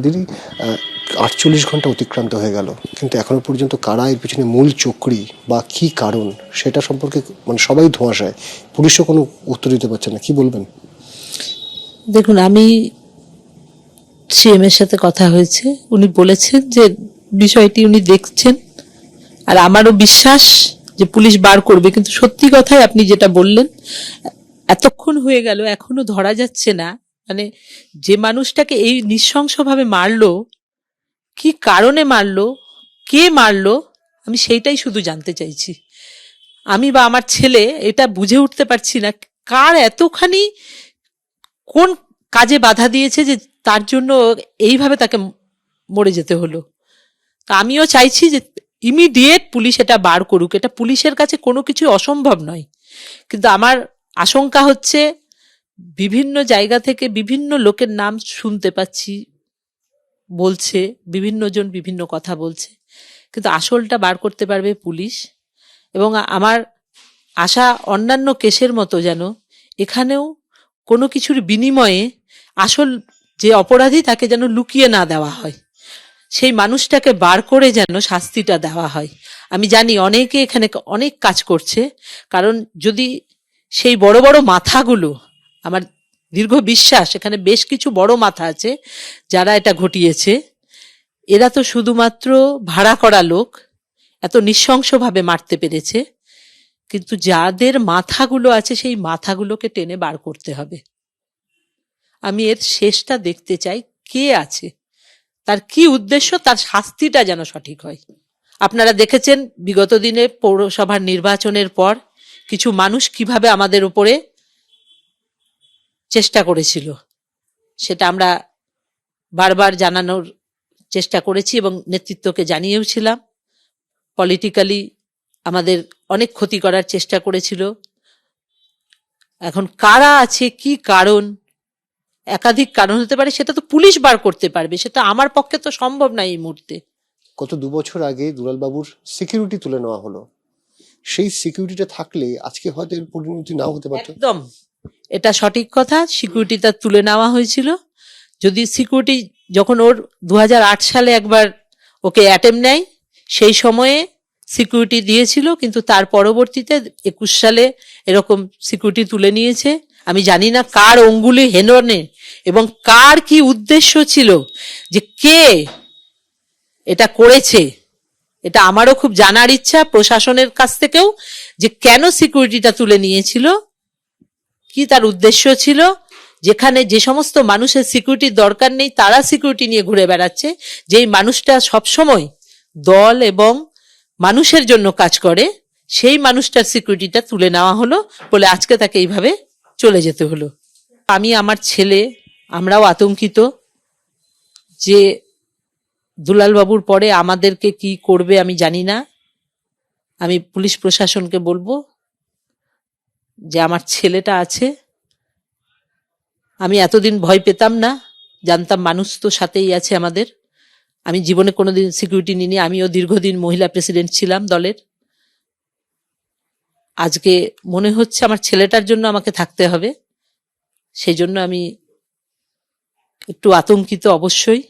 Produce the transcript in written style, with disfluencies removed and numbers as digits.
দিদি, 48 ঘন্টা অতিক্রান্ত হয়ে গেল, কিন্তু এখনো পর্যন্ত কারা এর পিছনে মূল চক্রী বা কি কারণ সেটা সম্পর্কে মানে সবাই ধোঁয়াশায়, পুলিশও কোনো উত্তর দিতে পারছে না। কি বলবেন? দেখুন, আমি সিএম এর সাথে কথা হয়েছে, উনি বলেছেন যে বিষয়টি উনি দেখছেন, আর আমারও বিশ্বাস যে পুলিশ বার করবে। কিন্তু সত্যি কথাই আপনি যেটা বললেন, এতক্ষণ হয়ে গেল এখনো ধরা যাচ্ছে না। মানে যে মানুষটাকে এই নৃশংসভাবে মারলো, কি কারণে মারলো, কে মারলো, আমি সেইটাই শুধু জানতে চাইছি। আমি বা আমার ছেলে এটা বুঝে উঠতে পারছি না কার এতখানি কোন কাজে বাধা দিয়েছে যে তার জন্য এইভাবে তাকে মরে যেতে হলো। তা আমিও চাইছি যে ইমিডিয়েট পুলিশ এটা বার করুক। এটা পুলিশের কাছে কোনো কিছু অসম্ভব নয়। কিন্তু আমার আশঙ্কা হচ্ছে, বিভিন্ন জায়গা থেকে বিভিন্ন লোকের নাম শুনতে পাচ্ছি, বলছে, বিভিন্ন জন বিভিন্ন কথা বলছে, কিন্তু আসলটা বার করতে পারবে পুলিশ। এবং আমার আশা অন্যান্য কেসের মতো যেন এখানেও কোনো কিছুর বিনিময়ে আসল যে অপরাধী তাকে যেন লুকিয়ে না দেওয়া হয়, সেই মানুষটাকে বার করে যেন শাস্তিটা দেওয়া হয়। আমি জানি অনেকে এখানে অনেক কাজ করছে, কারণ যদি সেই বড় বড় মাথাগুলো, আমার দীর্ঘ বিশ্বাস এখানে বেশ কিছু বড় মাথা আছে যারা এটা ঘটিয়েছে, এরা তো শুধুমাত্র ভাড়া করা লোক, এত নৃশংসভাবে মারতে পেরেছে। কিন্তু যাদের মাথাগুলো আছে সেই মাথাগুলোকে টেনে বার করতে হবে। আমি এর শেষটা দেখতে চাই, কে আছে, তার কি উদ্দেশ্য, তার শাস্তিটা যেন সঠিক হয়। আপনারা দেখেছেন বিগত দিনে পৌরসভার নির্বাচনের পর কিছু মানুষ কিভাবে আমাদের উপরে চেষ্টা করেছিল, সেটা আমরা বারবার জানানোর চেষ্টা করেছি এবং নেতৃত্বকে জানিয়েওছিলাম। পলিটিক্যালি আমাদের অনেক ক্ষতি করার চেষ্টা করেছিল। এখন কারা আছে, কি কারণ, একাধিক কারণ হতে পারে, সেটা তো পুলিশ বার করতে পারবে, সেটা আমার পক্ষে তো সম্ভব না এই মুহূর্তে। গত 2 বছর আগে দুলালবাবুর সিকিউরিটি তুলে নেওয়া হলো, সেই সিকিউরিটিটা থাকলে আজকে হয়তো এর পরিণতি নাও হতে পারতো। একদম, এটা সঠিক কথা, সিকিউরিটিটা তুলে নেওয়া হয়েছিল। যদি সিকিউরিটি, যখন ওর 2008 সালে একবার ওকে অ্যাটেম্প নেয়, সেই সময়ে সিকিউরিটি দিয়েছিল, কিন্তু তার পরবর্তীতে 21 সালে এরকম সিকিউরিটি তুলে নিয়েছে। আমি জানি না কার অঙ্গুলি হেলনে এবং কার কি উদ্দেশ্য ছিল, যে কে এটা করেছে। এটা আমারও খুব জানার ইচ্ছা প্রশাসনের কাছ থেকেও, যে কেন সিকিউরিটিটা তুলে নিয়েছিল, কি তার উদ্দেশ্য ছিল। যেখানে যে সমস্ত মানুষের সিকিউরিটির দরকার নেই তারা সিকিউরিটি নিয়ে ঘুরে বেড়াচ্ছে, যেই মানুষটা সবসময় দল এবং মানুষের জন্য কাজ করে, সেই মানুষটার সিকিউরিটিটা তুলে নেওয়া হলো বলে আজকে তাকে এইভাবে চলে যেতে হলো। আমি, আমার ছেলে, আমরাও আতঙ্কিত যে দুলালবাবুর পরে আমাদেরকে কি করবে আমি জানি না। আমি পুলিশ প্রশাসনকে বলবো যে আমার ছেলেটা আছে, আমি এতদিন ভয় পেতাম না, জানতাম মানুষ তো সাথেই আছে আমাদের। আমি জীবনে কোনোদিন সিকিউরিটি নিইনি, আমিও দীর্ঘদিন মহিলা প্রেসিডেন্ট ছিলাম দলের। আজকে মনে হচ্ছে আমার ছেলেটার জন্য আমাকে থাকতে হবে, সেই জন্য আমি একটু আতঙ্কিত অবশ্যই।